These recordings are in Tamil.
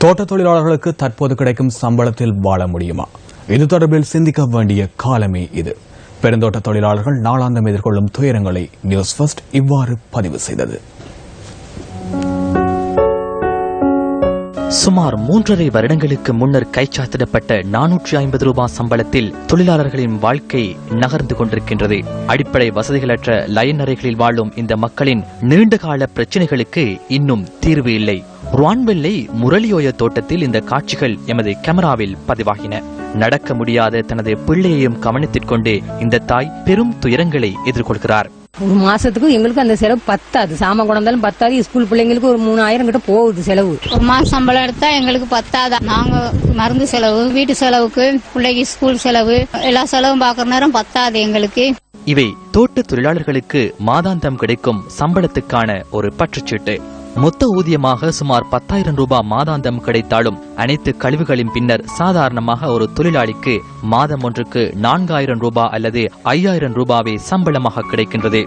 தோட்ட தொழிலாளர்களுக்கு தற்போது கிடைக்கும் சம்பளத்தில் வாழ முடியுமா? இது தொடர்பில் சிந்திக்க வேண்டிய காலமே இது. பெருந்தோட்ட தொழிலாளர்கள் நாளாந்தம் எதிர்கொள்ளும் துயரங்களை நியூஸ் ஃபர்ஸ்ட் இவ்வாறு பதிவு செய்தது. சுமார் 3.5 வருடங்களுக்கு முன்னர் கைச்சாத்திடப்பட்ட 450 ரூபாய் சம்பளத்தில் தொழிலாளர்களின் வாழ்க்கை நகர்ந்து கொண்டிருக்கின்றது. அடிப்படை வசதிகளற்ற லயன் அறைகளில் வாழும் இந்த மக்களின் நீண்டகால பிரச்சினைகளுக்கு இன்னும் தீர்வு இல்லை. ருவான்வெல்லை முரளியோய தோட்டத்தில் இந்த காட்சிகள் எமது கேமராவில் பதிவாகின. நடக்க முடியாத தனது பிள்ளையையும் கவனித்துக் கொண்டே இந்த தாய் பெரும் துயரங்களை எதிர்கொள்கிறார். ஒரு மாசத்துக்கு எங்களுக்கு அந்த செலவு பத்தாது. சாமான் கொண்டாலும் பத்தாது. ஸ்கூல் பிள்ளைங்களுக்கு ஒரு 3000 கிட்ட போகுது செலவு. ஒரு மாசம் சம்பளம் எடுத்தா எங்களுக்கு பத்தாது. நாங்க மருந்து செலவு, வீட்டு செலவுக்கு, பிள்ளைக்கு ஸ்கூல் செலவு, எல்லா செலவும் பாக்குற நேரம் பத்தாது எங்களுக்கு. இவை தோட்ட தொழிலாளர்களுக்கு மாதாந்தம் கிடைக்கும் சம்பளத்துக்கான ஒரு பற்றுச்சீட்டு. மொத்த ஊதியமாக சுமார் 10,000 ரூபாய் மாதாந்தம் கிடைத்தாலும் அனைத்து கழிவுகளின் பின்னர் சாதாரணமாக ஒரு தொழிலாளிக்கு மாதம் ஒன்றுக்கு 4,000 ரூபாய் அல்லது 5,000 ரூபாவே சம்பளமாக கிடைக்கின்றது.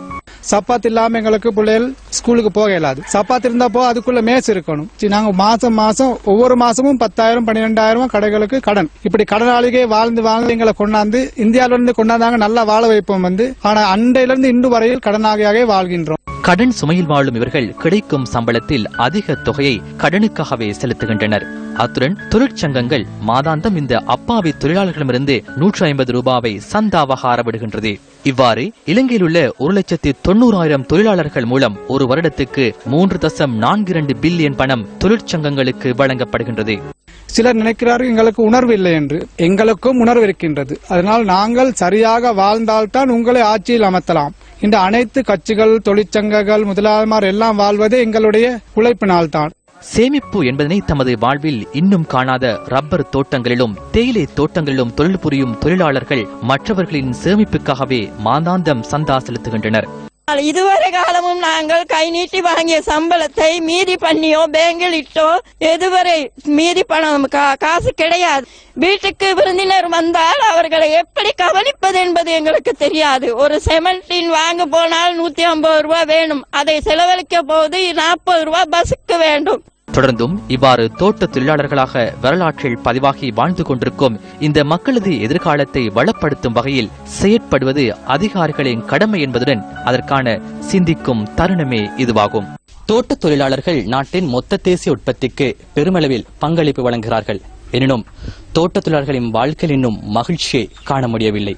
சப்பாத்து இல்லாம எங்களுக்கு பிள்ளைகள் ஸ்கூலுக்கு போக இயலாது. சப்பாத்து இருந்தாப்போ அதுக்குள்ள மேஸ் இருக்கணும். நாங்க மாசம் ஒவ்வொரு மாசமும் 10,000 12,000 கடைகளுக்கு கடன். இப்படி கடனாளிகே வாழ்ந்து எங்களை கொண்டாந்து இந்தியாவில இருந்து கொண்டாந்தாங்க. நல்லா வாழ வைப்போம் ஆனா அண்டையில இருந்து இன்று வரையில் கடனாளியாக வாழ்கின்றோம். கடன் சுமையில் வாழும் இவர்கள் கிடைக்கும் சம்பளத்தில் அதிக தொகையை கடனுக்காகவே செலுத்துகின்றனர். அத்துடன் தொழிற்சங்கங்கள் மாதாந்தம் இந்த அப்பாவி தொழிலாளர்களிடமிருந்து 150 ரூபாவை சந்தாவாக அறவிடுகின்றது. இவ்வாறு இலங்கையில் உள்ள 1,90,000 தொழிலாளர்கள் மூலம் ஒரு வருடத்துக்கு 3.42 பில்லியன் பணம் தொழிற்சங்கங்களுக்கு வழங்கப்படுகின்றது. சிலர் நினைக்கிறார்கள் எங்களுக்கு உணர்வு இல்லை என்று. எங்களுக்கும் உணர்வு இருக்கின்றது. அதனால் நாங்கள் சரியாக வாழ்ந்தால்தான் உங்களை ஆட்சியில் அமர்த்தலாம். இந்த அனைத்து கட்சிகள், தொழிற்சங்கங்கள், முதலாளிமார் எல்லாம் வாழ்வதே எங்களுடைய உழைப்பினால்தான். சேமிப்பு என்பதனை தமது வாழ்வில் இன்னும் காணாத ரப்பர் தோட்டங்களிலும் தேயிலை தோட்டங்களிலும் தொழில் புரியும் தொழிலாளர்கள் மற்றவர்களின் சேமிப்புக்காகவே மாதாந்தம் சந்தா செலுத்துகின்றனர். இதுவரை காலமும் நாங்கள் கை நீட்டி வாங்கிய சம்பளத்தை மீதி பண்ணியோ பேங்கில் இட்டோ எதுவரை மீதி பணம் காசு கிடையாது. வீட்டுக்கு விருந்தினர் வந்தால் அவர்களை எப்படி கவனிப்பது என்பது எங்களுக்கு தெரியாது. ஒரு செமண்டின் வாங்க போனால் 150 ரூபாய் வேணும். அதை செலவழிக்க போது 40 ரூபாய் பஸ்ஸுக்கு வேண்டும். தொடர்ந்தும் இவ்வாறு தோட்ட தொழிலாளர்களாக வரலாற்றில் பதிவாகி வாழ்ந்து கொண்டிருக்கும் இந்த மக்களது எதிர்காலத்தை வளப்படுத்தும் வகையில் செயற்படுவது அதிகாரிகளின் கடமை என்பதுடன் அதற்கான சிந்திக்கும் தருணமே இதுவாகும். தோட்ட தொழிலாளர்கள் நாட்டின் மொத்த தேசிய உற்பத்திக்கு பெருமளவில் பங்களிப்பு வழங்குகிறார்கள். எனினும் தோட்ட தொழிலாளர்களின் வாழ்க்கையில் இன்னும் மகிழ்ச்சியை காண முடியவில்லை.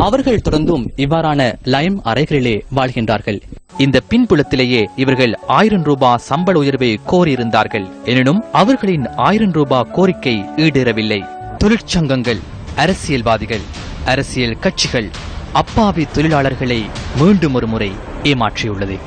அவர்கள் தொடர்ந்தும் இவ்வாறான லயம் அறைகளிலே வாழ்கின்றார்கள். இந்த பின்புலத்திலேயே இவர்கள் 1000 ரூபாய் சம்பள உயர்வை கோரியிருந்தார்கள். எனினும் அவர்களின் 1000 ரூபாய் கோரிக்கை ஈடேறவில்லை. தொழிற்சங்கங்கள், அரசியல்வாதிகள், அரசியல் கட்சிகள் அப்பாவி தொழிலாளர்களை மீண்டும் ஒரு முறை ஏமாற்றியுள்ளது.